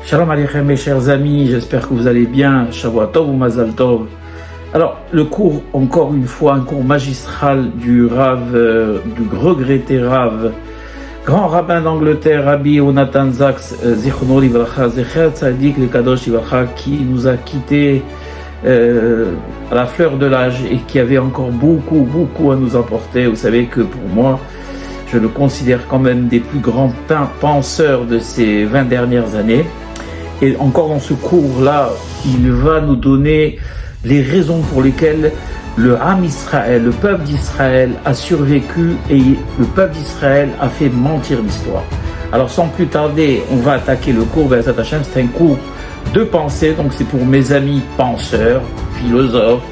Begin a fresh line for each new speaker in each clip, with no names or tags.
Shalom Aleichem mes chers amis, j'espère que vous allez bien, Shavua Tov ou Mazal Tov. Alors, le cours, encore une fois, un cours magistral du Rav, du regretté Rav, grand rabbin d'Angleterre, Rabbi Yonatan Zaks, Zichrono Livracha, Zecher Tzadik le Kadosh Livracha, qui nous a quittés à la fleur de l'âge et qui avait encore beaucoup à nous apporter. Vous savez que pour moi, je le considère quand même des plus grands penseurs de ces 20 dernières années. Et encore dans ce cours-là, il va nous donner les raisons pour lesquelles le Ham Israël, le peuple d'Israël a survécu et le peuple d'Israël a fait mentir l'histoire. Alors sans plus tarder, on va attaquer le cours Be'ezrat Hashem. C'est un cours de pensée, donc c'est pour mes amis penseurs, philosophes,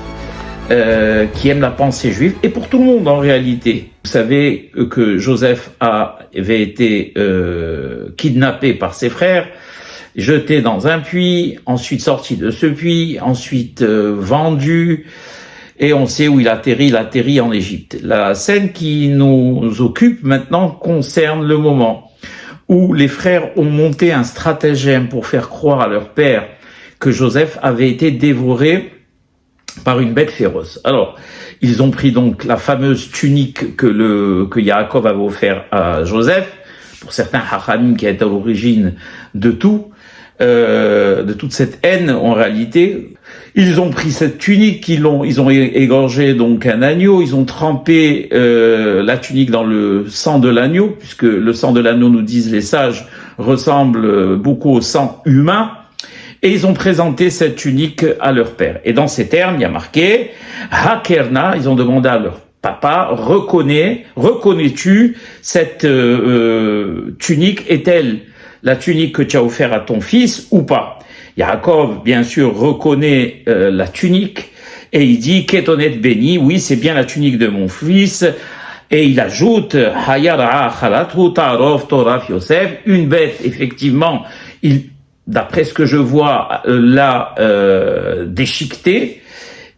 qui aiment la pensée juive, et pour tout le monde en réalité. Vous savez que Joseph avait été kidnappé par ses frères, jeté dans un puits, ensuite sorti de ce puits, ensuite vendu, et on sait où il atterrit en Égypte. La scène qui nous occupe maintenant concerne le moment où les frères ont monté un stratagème pour faire croire à leur père que Joseph avait été dévoré par une bête féroce. Alors, ils ont pris donc la fameuse tunique que Yaakov avait offert à Joseph, pour certains hachamim qui est à l'origine de de toute cette haine en réalité. Ils ont pris cette tunique, ils ont égorgé donc un agneau, ils ont trempé la tunique dans le sang de l'agneau, puisque le sang de l'agneau, nous disent les sages, ressemble beaucoup au sang humain, et ils ont présenté cette tunique à leur père. Et dans ces termes, il y a marqué Hakerna, ils ont demandé à leur papa, reconnais-tu cette tunique, est-elle la tunique que tu as offert à ton fils ou pas? Yaakov, bien sûr, reconnaît la tunique et il dit Ketonet béni, oui, c'est bien la tunique de mon fils. Et il ajoute Hayara Khalatru Tarov Toraf Yosef, une bête, effectivement, d'après ce que je vois, l'a déchiqueté.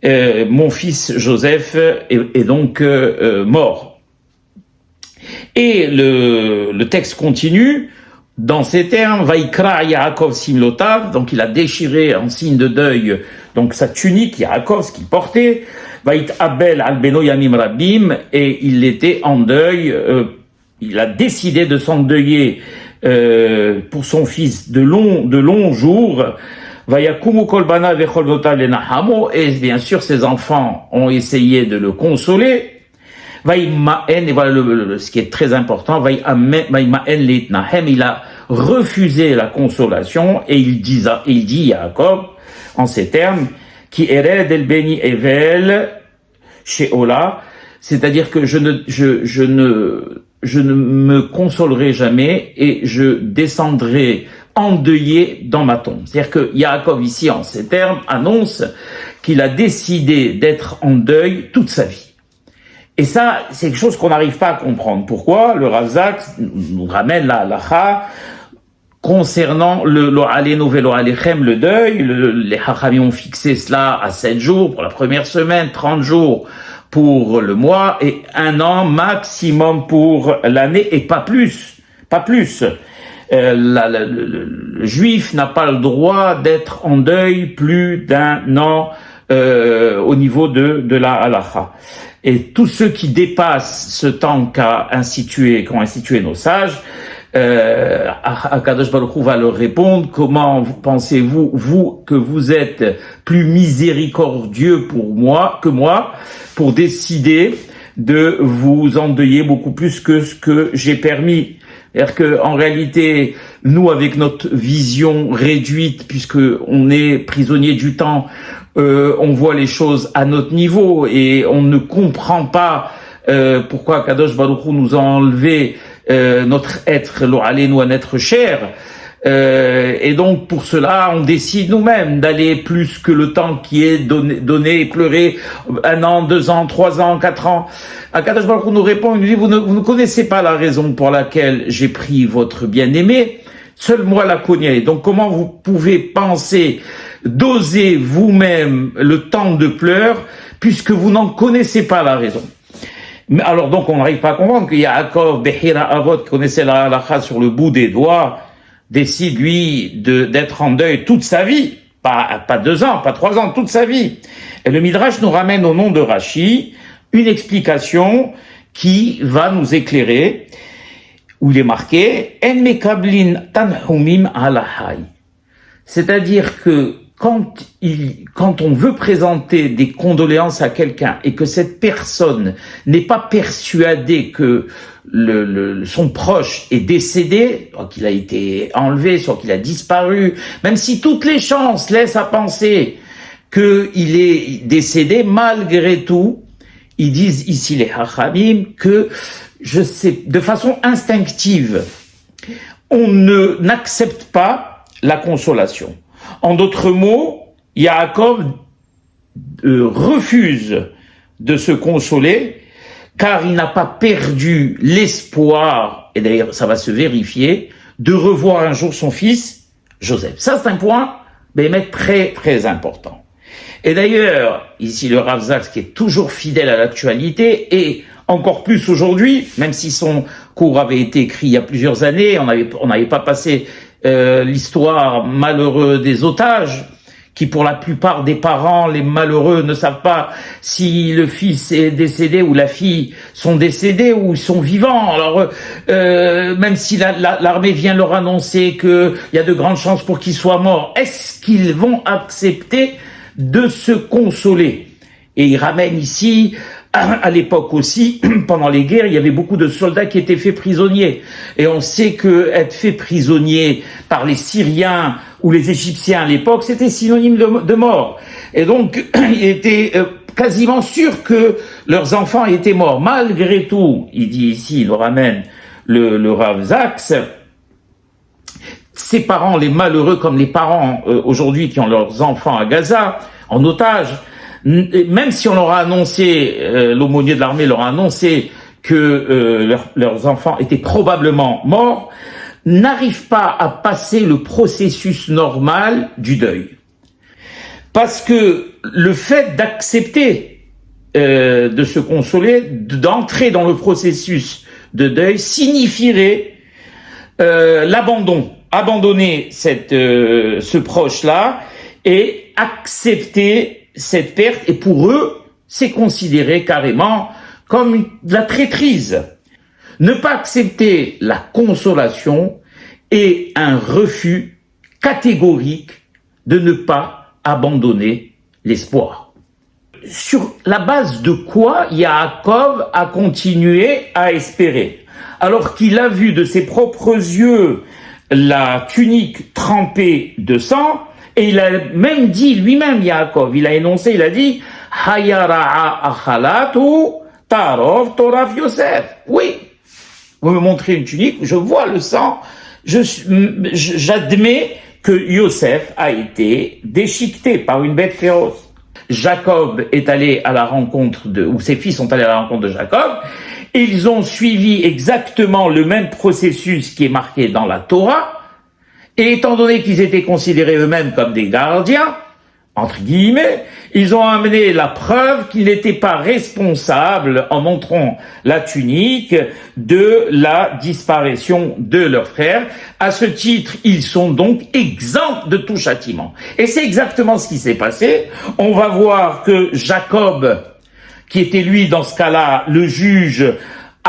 Mon fils Joseph est donc mort. Et le texte continue. Dans ces termes, Vaikra Yaakov Simlotav, donc il a déchiré en signe de deuil donc sa tunique, Yaakov, ce qu'il portait, Vait Abel Albeno Yamim Rabim, et il était en deuil, il a décidé de s'endeuiller pour son fils de longs jours, Vayakumu Kolbana Vecholvotav Lenahamo, et bien sûr ses enfants ont essayé de le consoler, et voilà ce qui est très important, il a refusé la consolation et il dit Yaakov en ces termes, qui ered el beni evel sheola, c'est-à-dire que je ne me consolerai jamais et je descendrai endeuillé dans ma tombe. C'est-à-dire que Yaakov ici en ces termes annonce qu'il a décidé d'être en deuil toute sa vie. Et ça, c'est quelque chose qu'on n'arrive pas à comprendre. Pourquoi? Le Rav Zaks nous ramène la halakha concernant le aleno velo alechem, le deuil. Les hachamim ont fixé cela à 7 jours pour la première semaine, 30 jours pour le mois et 1 an maximum pour l'année et pas plus. Pas plus. Le juif n'a pas le droit d'être en deuil plus d'1 an au niveau de la halakha. Et tous ceux qui dépassent ce temps qu'ont institué nos sages, Akadosh Baruch Hu va leur répondre, comment pensez-vous, vous, que vous êtes plus miséricordieux que moi, pour décider de vous endeuiller beaucoup plus que ce que j'ai permis? C'est-à-dire que, en réalité, nous, avec notre vision réduite, puisque on est prisonnier du temps, on voit les choses à notre niveau et on ne comprend pas pourquoi Kadosh Baruch Hu nous a enlevé notre être, l'oralenu, un être cher. Et donc pour cela, on décide nous-mêmes d'aller plus que le temps qui est donné, pleurer 1 an, 2 ans, 3 ans, 4 ans. Kadosh Baruch Hu nous répond, il nous dit, vous ne connaissez pas la raison pour laquelle j'ai pris votre bien-aimé. Seul moi la connais. Donc comment vous pouvez penser doser vous-même le temps de pleurs puisque vous n'en connaissez pas la raison? Mais alors donc on n'arrive pas à comprendre qu'il y a Yaakov, Behira Avot, qui connaissait la halakha sur le bout des doigts. décide, lui, d'être en deuil toute sa vie, pas 2 ans, pas 3 ans, toute sa vie. Et le Midrash nous ramène au nom de Rashi une explication qui va nous éclairer, où il est marqué « En mekablin tanhumim alahai ». C'est-à-dire que quand on veut présenter des condoléances à quelqu'un et que cette personne n'est pas persuadée que son proche est décédé, soit qu'il a été enlevé, soit qu'il a disparu, même si toutes les chances laissent à penser qu'il est décédé, malgré tout, ils disent ici les Hachamim que de façon instinctive, on n'accepte pas la consolation. En d'autres mots, Yaakov refuse de se consoler car il n'a pas perdu l'espoir, et d'ailleurs ça va se vérifier, de revoir un jour son fils Joseph. Ça c'est un point très très important. Et d'ailleurs, ici le Rav Zaks qui est toujours fidèle à l'actualité et encore plus aujourd'hui, même si son cours avait été écrit il y a plusieurs années, on n'avait pas passé l'histoire malheureuse des otages, qui pour la plupart des parents, les malheureux, ne savent pas si le fils est décédé ou la fille sont décédés ou sont vivants. Alors, même si l'armée vient leur annoncer qu'il y a de grandes chances pour qu'ils soient morts, est-ce qu'ils vont accepter de se consoler? Et il ramène ici, à l'époque aussi, pendant les guerres, il y avait beaucoup de soldats qui étaient faits prisonniers. Et on sait que être fait prisonnier par les Syriens ou les Égyptiens à l'époque, c'était synonyme de mort. Et donc, il était quasiment sûr que leurs enfants étaient morts. Malgré tout, il dit ici, il le ramène, le Rav Zaks, ces parents, les malheureux comme les parents aujourd'hui qui ont leurs enfants à Gaza, en otage, même si on leur a annoncé, l'aumônier de l'armée leur a annoncé que leurs enfants étaient probablement morts, n'arrivent pas à passer le processus normal du deuil. Parce que le fait d'accepter de se consoler, d'entrer dans le processus de deuil, signifierait l'abandon, abandonner ce proche-là et accepter cette perte, et pour eux, c'est considéré carrément comme de la traîtrise. Ne pas accepter la consolation est un refus catégorique de ne pas abandonner l'espoir. Sur la base de quoi Yaakov a continué à espérer, alors qu'il a vu de ses propres yeux la tunique trempée de sang. Et il a même dit lui-même, Yaakov, il a énoncé, il a dit « Hayara'a achalatu tarov toraf Yosef ». Oui, vous me montrez une tunique, je vois le sang, j'admets que Yosef a été déchiqueté par une bête féroce. Jacob est allé à la rencontre ou ses fils sont allés à la rencontre de Jacob, et ils ont suivi exactement le même processus qui est marqué dans la Torah. Et étant donné qu'ils étaient considérés eux-mêmes comme des gardiens, entre guillemets, ils ont amené la preuve qu'ils n'étaient pas responsables, en montrant la tunique, de la disparition de leur frère. À ce titre, ils sont donc exempts de tout châtiment. Et c'est exactement ce qui s'est passé. On va voir que Jacob, qui était lui dans ce cas-là le juge,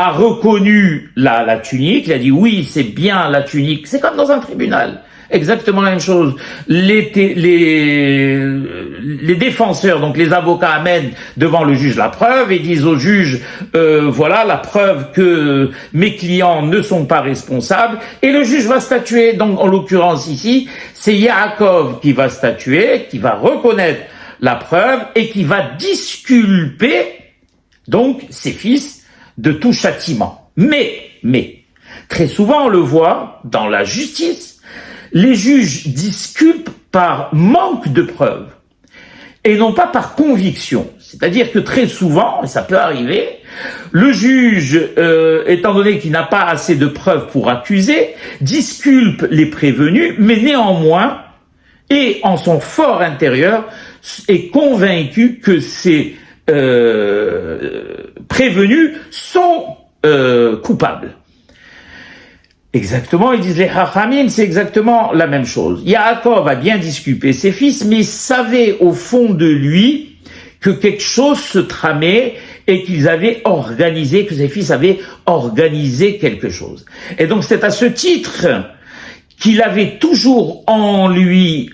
a reconnu la tunique, il a dit oui, c'est bien la tunique, c'est comme dans un tribunal, exactement la même chose. Les défenseurs, donc les avocats, amènent devant le juge la preuve et disent au juge, voilà la preuve que mes clients ne sont pas responsables, et le juge va statuer. Donc en l'occurrence ici, c'est Yaakov qui va statuer, qui va reconnaître la preuve et qui va disculper donc ses fils de tout châtiment. Mais, très souvent on le voit dans la justice, les juges disculpent par manque de preuves et non pas par conviction. C'est-à-dire que très souvent, et ça peut arriver, le juge, étant donné qu'il n'a pas assez de preuves pour accuser, disculpe les prévenus, mais néanmoins, et en son fort intérieur, est convaincu que ces prévenus sont coupables. Exactement, ils disent les Chachamim, c'est exactement la même chose. Yaakov a bien disculpé ses fils, mais savait au fond de lui que quelque chose se tramait et qu'ils avaient organisé, que ses fils avaient organisé quelque chose. Et donc c'est à ce titre qu'il avait toujours en lui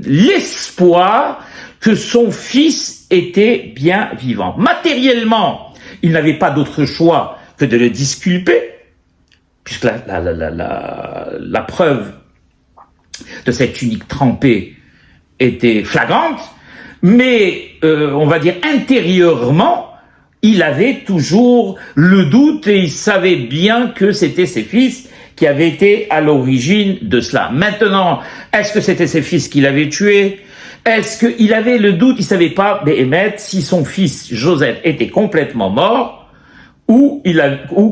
l'espoir que son fils était bien vivant. Matériellement, il n'avait pas d'autre choix que de le disculper, puisque la preuve de cette tunique trempée était flagrante, mais on va dire intérieurement, il avait toujours le doute et il savait bien que c'était ses fils qui avaient été à l'origine de cela. Maintenant, est-ce que c'était ses fils qui l'avaient tué? Est-ce qu'il avait le doute? Il savait pas, Béhémet, si son fils Joseph était complètement mort ou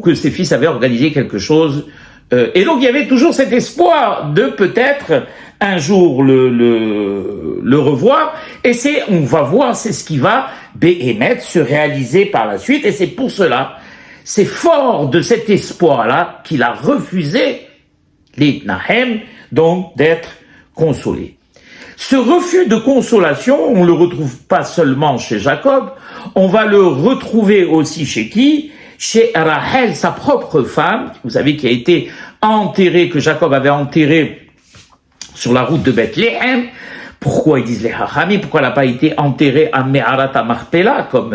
que ses fils avaient organisé quelque chose. Et donc il y avait toujours cet espoir de peut-être un jour le revoir. Et on va voir, c'est ce qui va Béhémet se réaliser par la suite. Et c'est pour cela, c'est fort de cet espoir-là qu'il a refusé l'Itnahem, donc d'être consolé. Ce refus de consolation, on le retrouve pas seulement chez Jacob, on va le retrouver aussi chez qui? Chez Rachel, sa propre femme, vous savez, qui a été enterrée, que Jacob avait enterrée sur la route de Bethléem. Pourquoi ils disent les Chachamim? Pourquoi elle n'a pas été enterrée à Me'arat Marpella, comme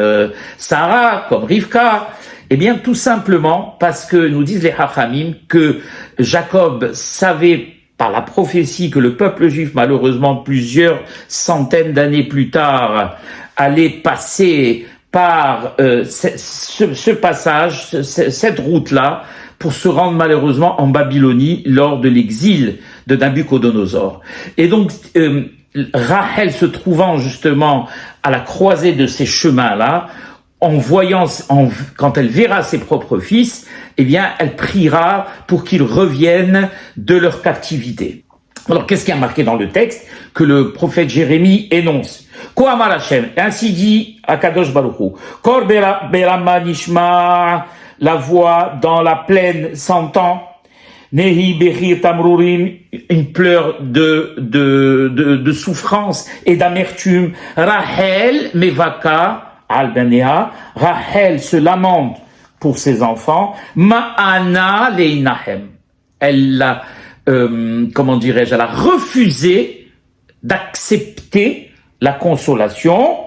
Sarah, comme Rivka? Eh bien, tout simplement parce que nous disent les Chachamim que Jacob savait par la prophétie que le peuple juif, malheureusement, plusieurs centaines d'années plus tard, allait passer par ce passage, cette route-là, pour se rendre malheureusement en Babylonie lors de l'exil de Nabuchodonosor. Et donc, Rachel se trouvant justement à la croisée de ces chemins-là, quand elle verra ses propres fils, eh bien, elle priera pour qu'ils reviennent de leur captivité. Alors, qu'est-ce qui a marqué dans le texte que le prophète Jérémie énonce? Kohamar Hashem, ainsi dit Akadosh Baruch Hu, Kor berama nishma, la voix dans la plaine s'entend, Nehi Behir Tamrurim, une pleure de souffrance et d'amertume, Rachel Mevaka, Al-Benea, Rachel se lamente pour ses enfants, Ma'ana Leinahem. Elle a, elle a refusé d'accepter la consolation,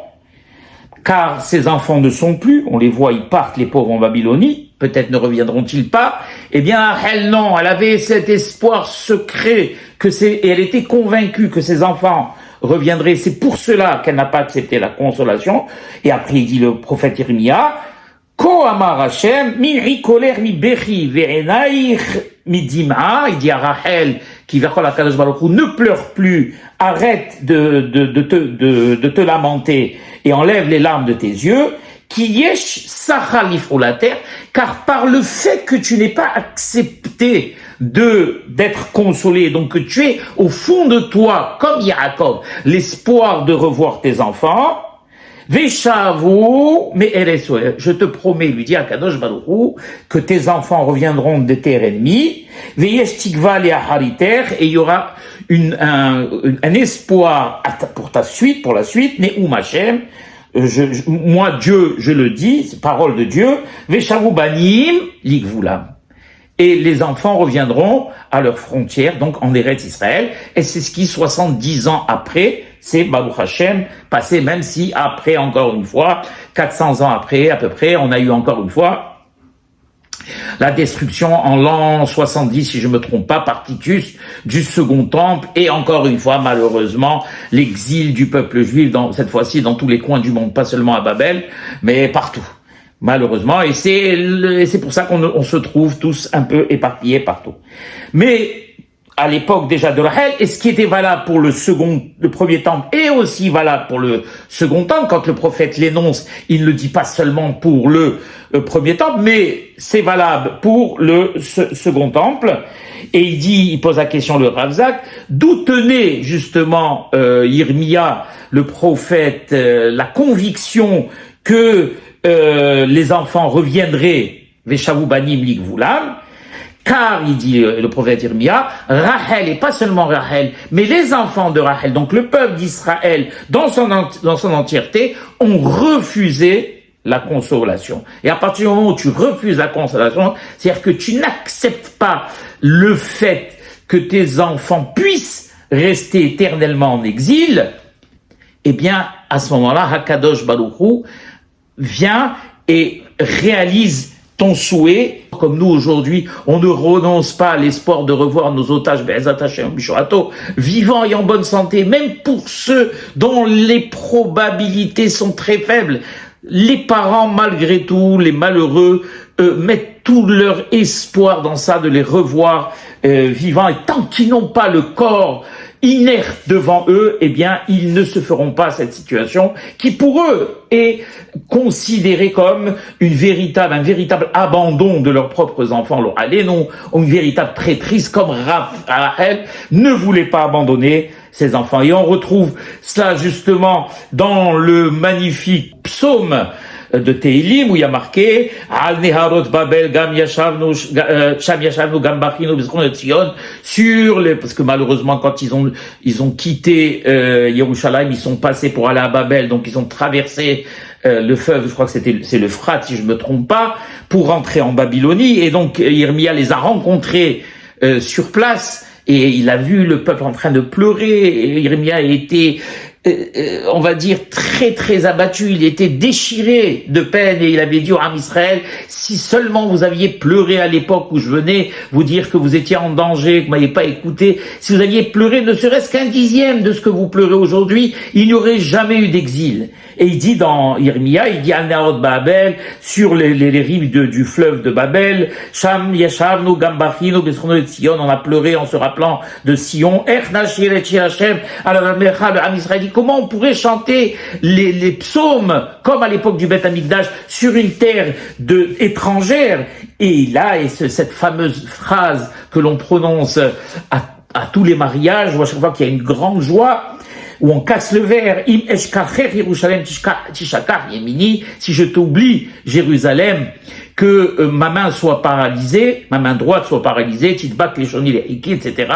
car ses enfants ne sont plus, on les voit, ils partent, les pauvres en Babylonie, peut-être ne reviendront-ils pas. Eh bien, Rachel, non, elle avait cet espoir secret et elle était convaincue que ses enfants reviendraient. C'est pour cela qu'elle n'a pas accepté la consolation. Et après, il dit le prophète Irmia, Ko amar Hashem, mi rikoler mi bechi ve'enaich mi dim'a. Il dit à Rachel, qui va la Kadosh Baruch Hu, ne pleure plus, arrête de te lamenter et enlève les larmes de tes yeux. Ki yesh sachalif ou la terre, car par le fait que tu n'aies pas accepté d'être consolé, donc que tu es au fond de toi, comme Yaakov, l'espoir de revoir tes enfants, Veshavu, mais je te promets, lui dit Akadosh Baruch Hu, que tes enfants reviendront de terre ennemie, Veyesh tikva le'achariter, et il y aura un espoir pour ta suite, pour la suite, Ne'um Hashem, moi Dieu, je le dis, parole de Dieu, Veshavu banim ligvulam. Et les enfants reviendront à leurs frontières, donc en Eretz Israël, et c'est ce qui, 70 ans après, c'est Baruch Hashem, passé, même si après, encore une fois, 400 ans après, à peu près, on a eu encore une fois la destruction en l'an 70, si je me trompe pas, par Titus, du second temple, et encore une fois, malheureusement, l'exil du peuple juif, cette fois-ci, dans tous les coins du monde, pas seulement à Babel, mais partout. Malheureusement, et c'est pour ça qu'on se trouve tous un peu éparpillés partout. Mais à l'époque déjà de Rachel, et ce qui était valable pour le premier temple, et aussi valable pour le second temple, quand le prophète l'énonce, il ne le dit pas seulement pour le premier temple, mais c'est valable pour le second temple. Et il pose la question, le Rav Zak, d'où tenait justement Yirmia, le prophète, la conviction que les enfants reviendraient, Veshavu banim ligvulam, car, il dit le prophète Irmia, Rachel, et pas seulement Rachel, mais les enfants de Rachel, donc le peuple d'Israël dans son entièreté, ont refusé la consolation. Et à partir du moment où tu refuses la consolation, c'est-à-dire que tu n'acceptes pas le fait que tes enfants puissent rester éternellement en exil, eh bien, à ce moment-là, Hakadosh Baruch Hu vient et réalise ton souhait. Comme nous, aujourd'hui, on ne renonce pas à l'espoir de revoir nos otages, vivants et en bonne santé, même pour ceux dont les probabilités sont très faibles. Les parents, malgré tout, les malheureux, mettent tout leur espoir dans ça, de les revoir vivants. Et tant qu'ils n'ont pas le corps inerte devant eux, eh bien, ils ne se feront pas cette situation qui, pour eux, est considérée comme un véritable abandon de leurs propres enfants. Alors, allez, non, une véritable traîtrise, comme Rachel ne voulait pas abandonner ses enfants. Et on retrouve cela justement dans le magnifique psaume de Tehilim, où il y a marqué Al Neharot Babel Gam Yashavnu Sham Yashavnu Gam Bachinu B'Zichron Tzion, sur les, parce que malheureusement quand ils ont quitté Yerushalayim, ils sont passés pour aller à Babel, donc ils ont traversé le fleuve, je crois que c'est l'Euphrate si je me trompe pas, pour rentrer en Babylonie, et donc Irmia les a rencontrés sur place. Et il a vu le peuple en train de pleurer, et Irmia a été, on va dire, très très abattu, il était déchiré de peine, et il avait dit au Ham Israël, si seulement vous aviez pleuré à l'époque où je venais vous dire que vous étiez en danger, que vous m'aviez pas écouté, si vous aviez pleuré ne serait-ce qu'un dixième de ce que vous pleurez aujourd'hui, il n'y aurait jamais eu d'exil. Et il dit dans Irmia, il dit Al-Naot Babel, sur les rives du fleuve de Babel, Sham Yashavnu Gambachinu B'Zichron Tzion, on a pleuré en se rappelant de Sion, comment on pourrait chanter les psaumes comme à l'époque du Beth Amikdash sur une terre étrangère. Et là, cette fameuse phrase que l'on prononce à tous les mariages, où à chaque fois qu'il y a une grande joie, où on casse le verre, Im eshkacher Yerushalem tishakar yemini, si je t'oublie, Jérusalem, que ma main soit paralysée, ma main droite soit paralysée, titbak leshoni le'iki, etc.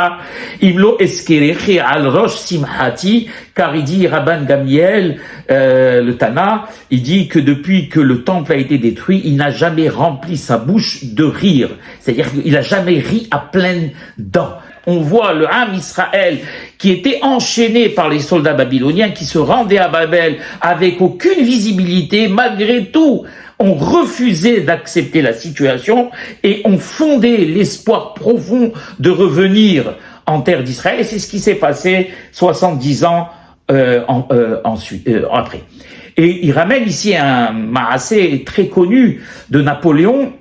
Imlo eskerechi al rosh simhati, car il dit Rabban Gamliel, le Tana, il dit que depuis que le temple a été détruit, il n'a jamais rempli sa bouche de rire. C'est-à-dire qu'il n'a jamais ri à pleines dents. On voit le Ham Israël qui était enchaîné par les soldats babyloniens, qui se rendaient à Babel avec aucune visibilité, malgré tout, ont refusé d'accepter la situation et ont fondé l'espoir profond de revenir en terre d'Israël. Et c'est ce qui s'est passé 70 ans après. Et il ramène ici un maassé très connu de Napoléon,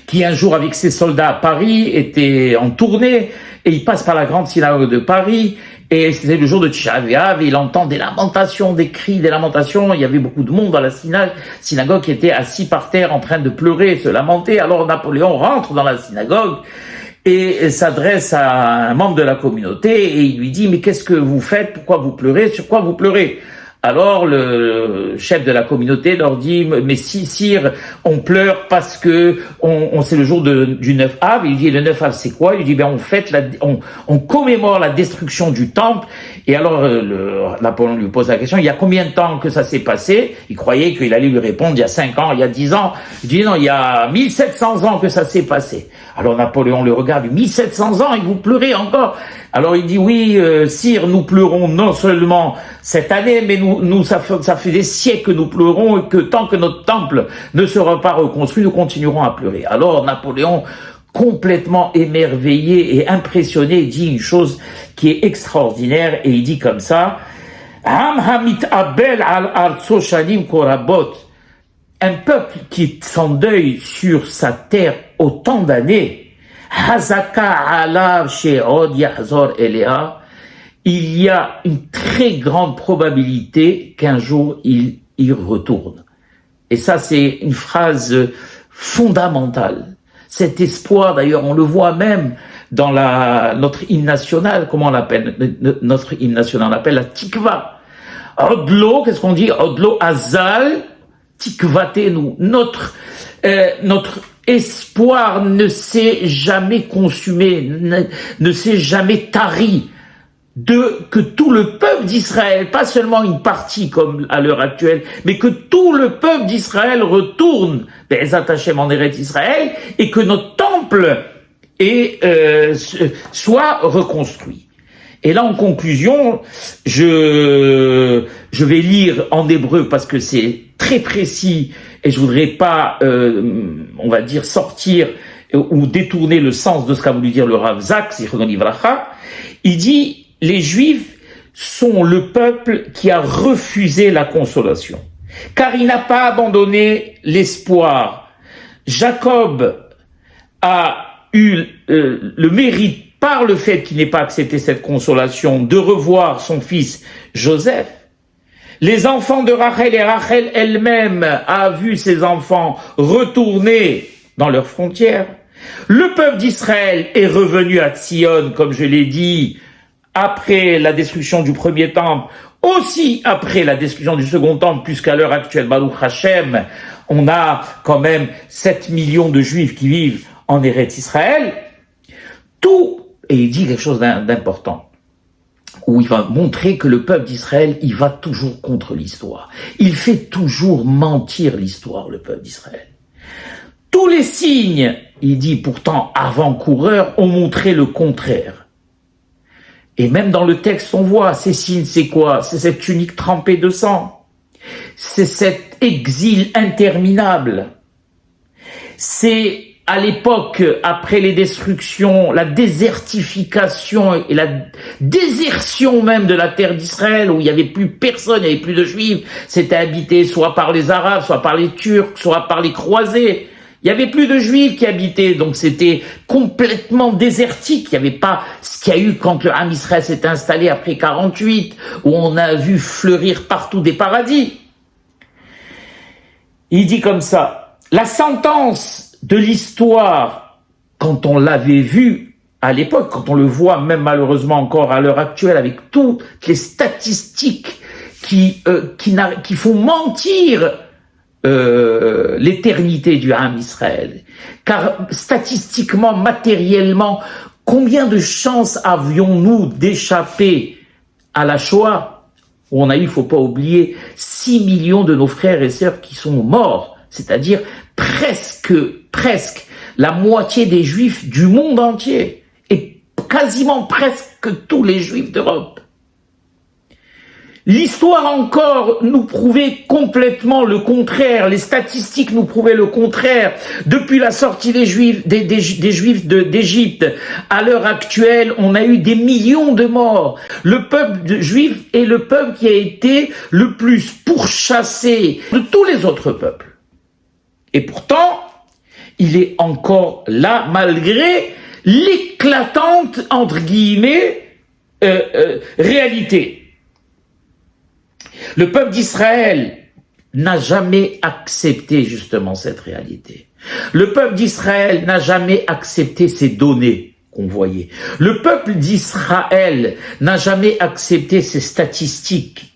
qui un jour avec ses soldats à Paris était en tournée, et il passe par la grande synagogue de Paris, et c'était le jour de Tisha B'Av, et il entend des lamentations, des cris, des lamentations. Il y avait beaucoup de monde dans la synagogue qui était assis par terre en train de pleurer, se lamenter. Alors Napoléon rentre dans la synagogue et s'adresse à un membre de la communauté, et il lui dit « Mais qu'est-ce que vous faites? Pourquoi vous pleurez? Sur quoi vous pleurez ?» Alors le chef de la communauté leur dit « Mais sire, on pleure parce que c'est le jour du 9 Av. » Il dit « Le 9 Av, c'est quoi ?» Il dit « on commémore la destruction du temple. » Et alors Napoléon lui pose la question « Il y a combien de temps que ça s'est passé ?» Il croyait qu'il allait lui répondre « Il y a 5 ans, il y a 10 ans. » Il dit « Non, il y a 1700 ans que ça s'est passé. » Alors Napoléon le regarde « 1700 ans et vous pleurez encore ?» Alors il dit « Oui, sire, nous pleurons non seulement cette année, mais ça fait des siècles que nous pleurons, et que tant que notre temple ne sera pas reconstruit, nous continuerons à pleurer. » Alors Napoléon, complètement émerveillé et impressionné, dit une chose qui est extraordinaire, et il dit comme ça « Ham hamit abel al artso shanim korabot » Un peuple qui s'endeuille sur sa terre autant d'années, Hazaka alav she'od yahzor eleha, il y a une très grande probabilité qu'un jour il y retourne. Et ça, c'est une phrase fondamentale. Cet espoir, d'ailleurs, on le voit même dans notre hymne national. Comment on l'appelle notre hymne national? On l'appelle la tikva. Odlo, qu'est-ce qu'on dit? Odlo azal tikvatenu. Notre espoir ne s'est jamais consumé, ne s'est jamais tari que tout le peuple d'Israël, pas seulement une partie comme à l'heure actuelle, mais que tout le peuple d'Israël retourne Be'ezat Hashem en Eretz Israël et que notre temple soit reconstruit. Et là, en conclusion, je vais lire en hébreu parce que c'est très précis et je voudrais pas, on va dire, sortir ou détourner le sens de ce qu'a voulu dire le Rav Zak, Zichrono Livracha. Il dit, les Juifs sont le peuple qui a refusé la consolation, car il n'a pas abandonné l'espoir. Jacob a eu le mérite, par le fait qu'il n'ait pas accepté cette consolation, de revoir son fils Joseph. Les enfants de Rachel et Rachel elle-même a vu ses enfants retourner dans leurs frontières. Le peuple d'Israël est revenu à Tzion, comme je l'ai dit, après la destruction du premier temple, aussi après la destruction du second temple, puisqu'à l'heure actuelle, Baruch Hashem, on a quand même 7 millions de Juifs qui vivent en Eretz Israël. Tout, et il dit quelque chose d'important, où il va montrer que le peuple d'Israël, il va toujours contre l'histoire. Il fait toujours mentir l'histoire, le peuple d'Israël. Tous les signes, il dit pourtant avant-coureurs, ont montré le contraire. Et même dans le texte, on voit, ces signes, c'est quoi? C'est cette tunique trempée de sang. C'est cet exil interminable. C'est à l'époque, après les destructions, la désertification et la désertion même de la terre d'Israël, où il n'y avait plus personne, il n'y avait plus de Juifs, c'était habité soit par les Arabes, soit par les Turcs, soit par les croisés. Il y avait plus de Juifs qui habitaient, donc c'était complètement désertique. Il n'y avait pas ce qu'il y a eu quand le Ham Israël s'est installé après 48, où on a vu fleurir partout des paradis. Il dit comme ça, la sentence de l'histoire, quand on l'avait vu à l'époque, quand on le voit même malheureusement encore à l'heure actuelle avec toutes les statistiques qui font mentir l'éternité du Ham Israël. Car statistiquement, matériellement, combien de chances avions-nous d'échapper à la Shoah, où on a eu, il faut pas oublier, 6 millions de nos frères et sœurs qui sont morts, c'est-à-dire presque la moitié des Juifs du monde entier, et quasiment presque tous les Juifs d'Europe. L'histoire encore nous prouvait complètement le contraire, les statistiques nous prouvaient le contraire. Depuis la sortie des Juifs d'Égypte, à l'heure actuelle, on a eu des millions de morts. Le peuple juif est le peuple qui a été le plus pourchassé de tous les autres peuples. Et pourtant, il est encore là malgré l'éclatante, entre guillemets, réalité. Le peuple d'Israël n'a jamais accepté justement cette réalité. Le peuple d'Israël n'a jamais accepté ces données qu'on voyait. Le peuple d'Israël n'a jamais accepté ces statistiques.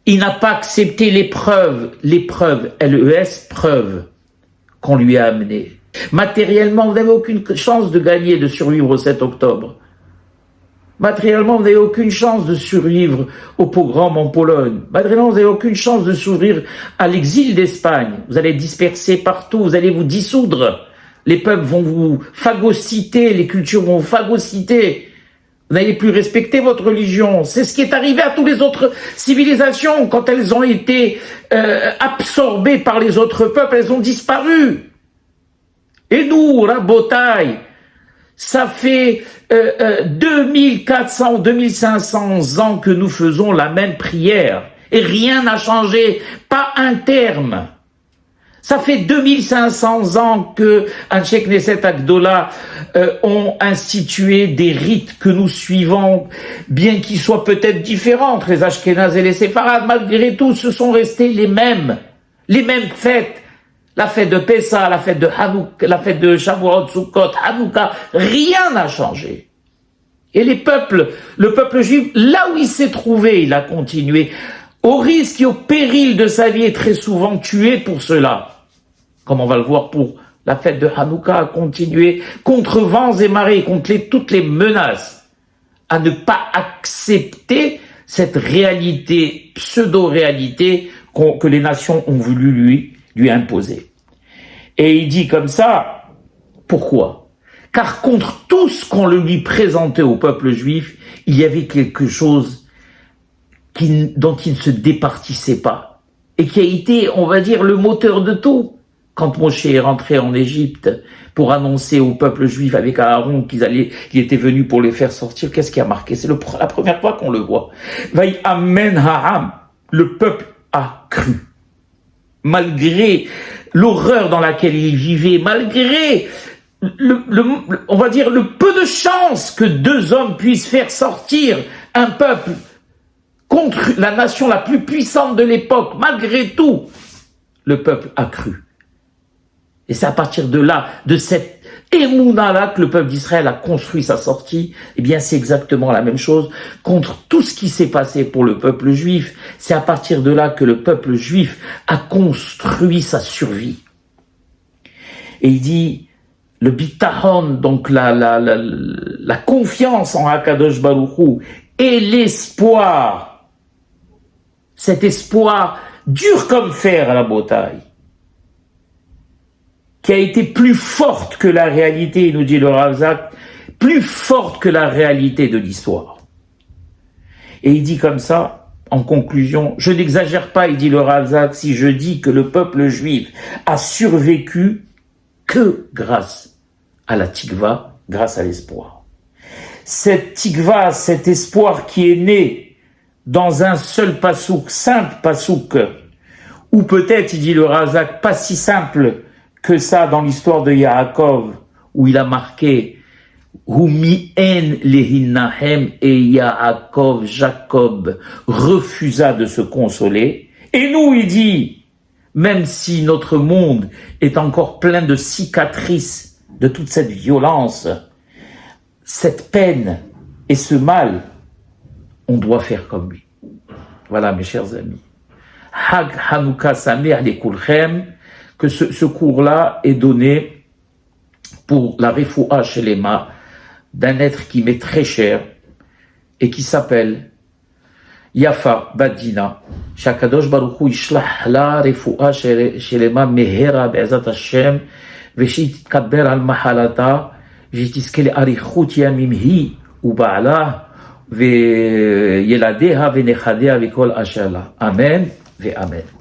Il n'a pas accepté l'épreuve, LES, preuve qu'on lui a amenée. Matériellement, vous n'avez aucune chance de gagner, de survivre au 7 octobre. Matériellement, vous n'avez aucune chance de survivre au pogrom en Pologne. Matériellement, vous n'avez aucune chance de survivre à l'exil d'Espagne. Vous allez disperser partout, vous allez vous dissoudre. Les peuples vont vous phagocyter, les cultures vont vous phagocyter. Vous n'allez plus respecter votre religion. C'est ce qui est arrivé à toutes les autres civilisations. Quand elles ont été absorbées par les autres peuples, elles ont disparu. Et nous, Rabotai, ça fait 2400, 2500 ans que nous faisons la même prière. Et rien n'a changé, pas un terme. Ça fait 2500 ans que Anshe Knesset Agdola ont institué des rites que nous suivons, bien qu'ils soient peut-être différents entre les Ashkénazes et les Séfarades. Malgré tout, ce sont restés les mêmes fêtes. La fête de Pessah, la fête de Hanouk, la fête de Shavuot, Sukkot, Hanouka, rien n'a changé. Et le peuple juif, là où il s'est trouvé, il a continué, au risque et au péril de sa vie, et très souvent tué pour cela. comme on va le voir pour la fête de Hanouka, à continuer contre vents et marées, contre toutes les menaces, à ne pas accepter cette réalité, pseudo-réalité que les nations ont voulu lui imposer. Et il dit comme ça, pourquoi? Car contre tout ce qu'on lui présentait au peuple juif, il y avait quelque chose dont il ne se départissait pas, et qui a été, on va dire, le moteur de tout. Quand Moshe est rentré en Égypte pour annoncer au peuple juif avec Aaron qu'il était venu pour les faire sortir, qu'est-ce qui a marqué? C'est la première fois qu'on le voit. Vaï amen ha'am, le peuple a cru. Malgré l'horreur dans laquelle il vivait, malgré on va dire le peu de chance que deux hommes puissent faire sortir un peuple contre la nation la plus puissante de l'époque, malgré tout, le peuple a cru. Et c'est à partir de là, de cette émouna-là, que le peuple d'Israël a construit sa sortie. Eh bien, c'est exactement la même chose contre tout ce qui s'est passé pour le peuple juif. C'est à partir de là que le peuple juif a construit sa survie. Et il dit, le bitahon, donc la confiance en Akadosh Baruch Hu, et l'espoir, cet espoir dur comme fer à la bataille, qui a été plus forte que la réalité, nous dit le Rav Zak, plus forte que la réalité de l'histoire. Et il dit comme ça, en conclusion, je n'exagère pas, il dit le Rav Zak, si je dis que le peuple juif a survécu que grâce à la tikva, grâce à l'espoir. Cette tikva, cet espoir qui est né dans un seul pasouk, simple pasouk, ou peut-être, il dit le Rav Zak, pas si simple que ça dans l'histoire de Yaakov, où il a marqué Humi en lehinahem, et Yaakov, Jacob, refusa de se consoler. Et nous, il dit, même si notre monde est encore plein de cicatrices, de toute cette violence, cette peine et ce mal, on doit faire comme lui. Voilà, mes chers amis. Hag Hanouka Sameach lekulchem, que ce cours-là est donné pour la refoua shelema d'un être qui m'est très cher et qui s'appelle Yafa Badina. Shakadosh Baruch Hu yishlach la refoua shelema mehera be'ezat Hashem veshitkaber al mahalata veshitizke le'arichut yamim hi uba'ala ve'yeladeha ve'nechadea ve'kol asher la. Amen ve'amen.